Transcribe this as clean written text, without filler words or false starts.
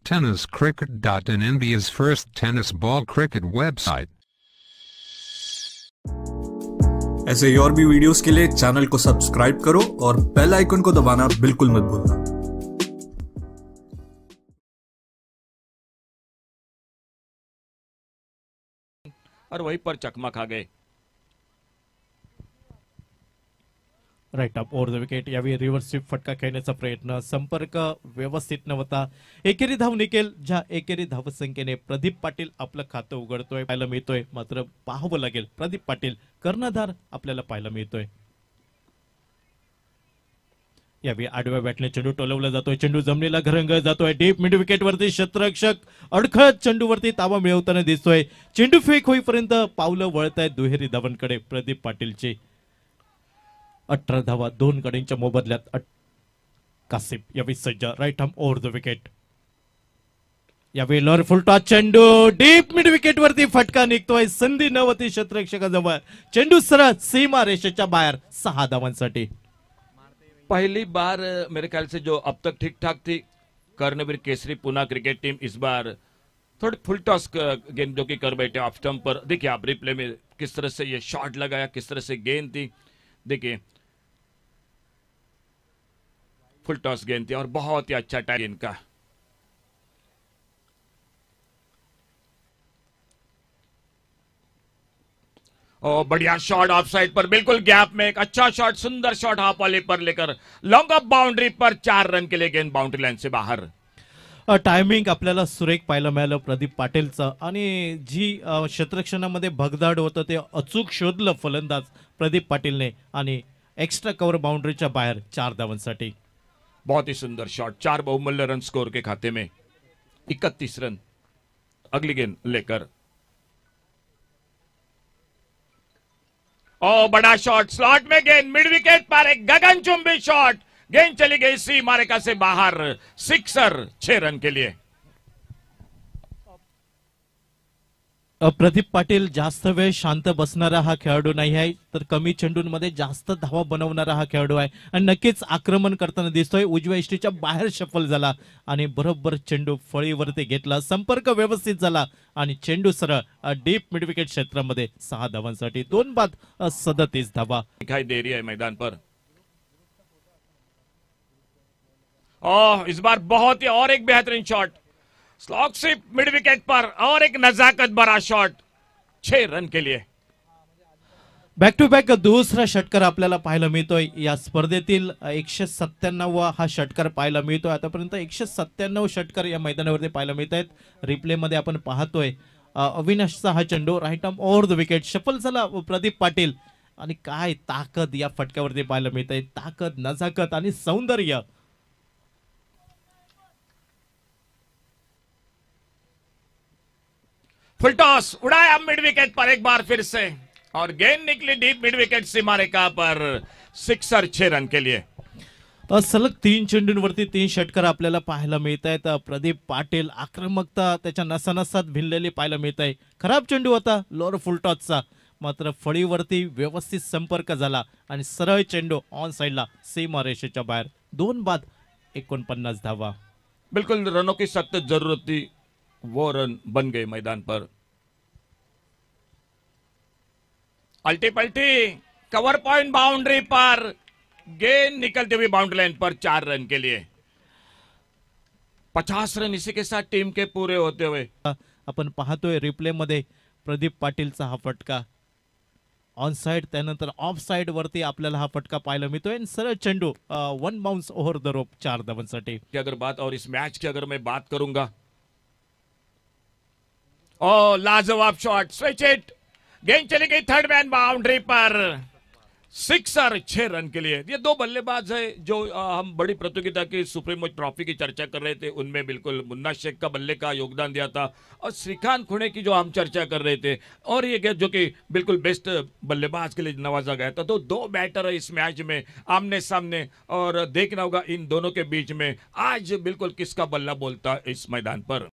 tenniscricket.in, India's first tennis ball cricket website. ऐसे ही और भी वीडियोस के लिए चैनल को सब्सक्राइब करो और बेल आइकन को दबाना बिल्कुल मत भूलना। और वहीं पर चकमा खा गए। Right up over the wicket. यावेळी रिव्हर्स स्वीप फटका खेळण्याचा प्रयत्न, संपर्क व्यवस्थित नव्हता। एकेरी धाव निघेल, ज्या एकेरी धावसंख्येने प्रदीप पाटील आपलं खातं उघडतोय पाहायला मिळतोय। मात्र पाहावं लागेल, प्रदीप पाटील कर्णधार आपल्याला पाहायला मिळतोय। यावेळी आडव्या बॅटने चेंडू टोलवला जातोय, चेंडू जमिनीला घरंगळत जातोय। डीप मिड विकेट वरती क्षेत्ररक्षक अडखळत चेंडूवरती ताबा मिळवताना दिसतोय। चेंडू फेक होईपर्यंत पावलं वळत आहेत दुहेरी धावांकडे प्रदीप पाटीलची। 18 धावा 2 गड्यांच्या मोबदल्यात कासिफ यावेळी सज्ज। Right arm over the wicket. यावेळी लॉर फुलटॉस चेंडू डीप मिड विकेट वरती फटका निघतोय, संधी नवती क्षेत्ररक्षकाजवळ। चेंडू सरळ सीमा रेषेच्या बाहेर 6 धावांसाठी। पहली बार मेरे ख्याल से जो अब तक ठीक ठाक थी कर्णवीर केसरी पुणे क्रिकेट टीम, इस बार थोड़ी फुल टॉस गेंद जो कि कर बैठे ऑफ स्टंप पर। देखिए आप रिप्ले में किस तरह से ये शॉट लगाया, किस तरह से गेंद थी। देखिए फुल टॉस गेंद थी और बहुत ही अच्छा टाइम इनका। और बढ़िया शॉट ऑफ साइड पर, बिल्कुल गैप में एक अच्छा शॉट, सुंदर शॉट हाफ वाले पर लेकर लॉन्ग ऑफ बाउंड्री पर 4 रन के लिए गेंद बाउंड्री लाइन से बाहर। टायमिंग आपल्याला सुरेख पाहायला मिळालं प्रदीप पाटीलचं, आणि जी क्षेत्ररक्षणामध्ये भगदाड होतं ते अचूक शोधलं फलंदाज प्रदीप पाटीलने, आणि एक्स्ट्रा कव्हर बाउंड्रीच्या बाहेर 4 धावांसाठी। बहुत ही सुंदर शॉट, 4 बहुमूल्य रन स्कोर के खाते में, 31 रन। अगली गेंद लेकर ओ बड़ा शॉट, स्लॉट में गेंद, मिड विकेट पर एक गगनचुंबी शॉट, गेंद चली गई सीमा रेखा से बाहर, सिक्सर 6 रन के लिए। प्रदीप पाटील जास्त वेळ शांत बसणारा हा खेळाडू नाही आहे, तर कमी चेंडूंमध्ये जास्त धावा बनवणारा हा खेळाडू आहे, आणि नक्कीच आक्रमण करताना दिसतोय। उजव्या इष्टीच्या बाहेर शफल झाला आणि बरोबर चेंडू फळीवरती घेतला, संपर्क व्यवस्थित झाला आणि चेंडू सरळ डीप मिड विकेट क्षेत्रामध्ये 6 धावांसाठी। 2 बाद 37 धावा दिखाई दे रही है मैदान पर। ओह इस बार बहुत ही और एक बेहतरीन shot, slog sweep mid wicket पर और एक नजाकत भरा शॉट, 6 रन के लिए। बॅक टू बॅक दुसरा षटकार आपल्याला पाहायला मिळतोय या स्पर्धेतील। 197 हा षटकार पाहायला मिळतोय। आतापर्यंत 197 षटकार या मैदानावरती पाहायला मिळत आहेत। रिप्ले मध्ये आपण पाहतोय अविनाशचा हा चेंडू right arm over the wicket, सफल झाला प्रदीप पाटील, आणि काय ताकद या फटक्यावरती पाहायला मिळते, ताकद, नजाकत आणि सौंदर्य। फुल टॉस उड़ाया मिड विकेट पर एक बार फिर से, और गेंद निकली डीप मिड विकेट सीमा रेखा पर, सिक्सर 6 रन के लिए। सलग 3 चेंडूंवरती 3 षटकार आपल्याला पाहायला मिळत आहेत। प्रदीप पाटील आक्रमकता त्याच्या नसानसात भिनलेली पाहायला मिळत आहे। खराब चेंडू होता लोअर फुल टॉसचा, मात्र फळीवरती व्यवस्थित संपर्क झाला आणि सरळ चेंडू ऑन साइडला सीमा रेषेच्या बाहेर। 2 बाद 49 धावा। बिल्कुल रनों की सख्त जरूरत थी, वो रन बन गए मैदान पर। अल्टी पल्टी कवर पॉइंट बाउंड्री पर, गेंद निकलते हुए बाउंड्री लाइन पर 4 रन के लिए। 50 रन इसी के साथ टीम के पूरे होते हुए आपण पाहतोय रिप्ले मध्ये प्रदीप पाटीलचा हा फटका ऑन साइड, त्यानंतर ऑफ साइड वरती आपल्याला हा फटका पाहायला मिळतोय। सरळ चेंडू 1 बाउंस ओव्हर द रोप 4 धावांसाठी। अगर बात और इस मैच की अगर मैं बात करूंगा, ओ लाजवाब शॉट, स्विच इट, गेंद चली गई थर्ड मैन बाउंड्री पर, सिक्सर 6 रन के लिए। ये 2 बल्लेबाज है जो हम बड़ी प्रतियोगिता की सुप्रीमो ट्रॉफी की चर्चा कर रहे थे, उनमें बिल्कुल मुन्ना शेख का बल्ले का योगदान दिया था, और श्रीकांत खुणे की जो हम चर्चा कर रहे थे, और ये जो कि बिल्कुल बेस्ट बल्लेबाज के लिए नवाजा गया था। तो 2 बैटर है इस मैच में आमने सामने, और देखना होगा इन दोनों के बीच में आज बिल्कुल किसका बल्ला बोलता इस मैदान पर।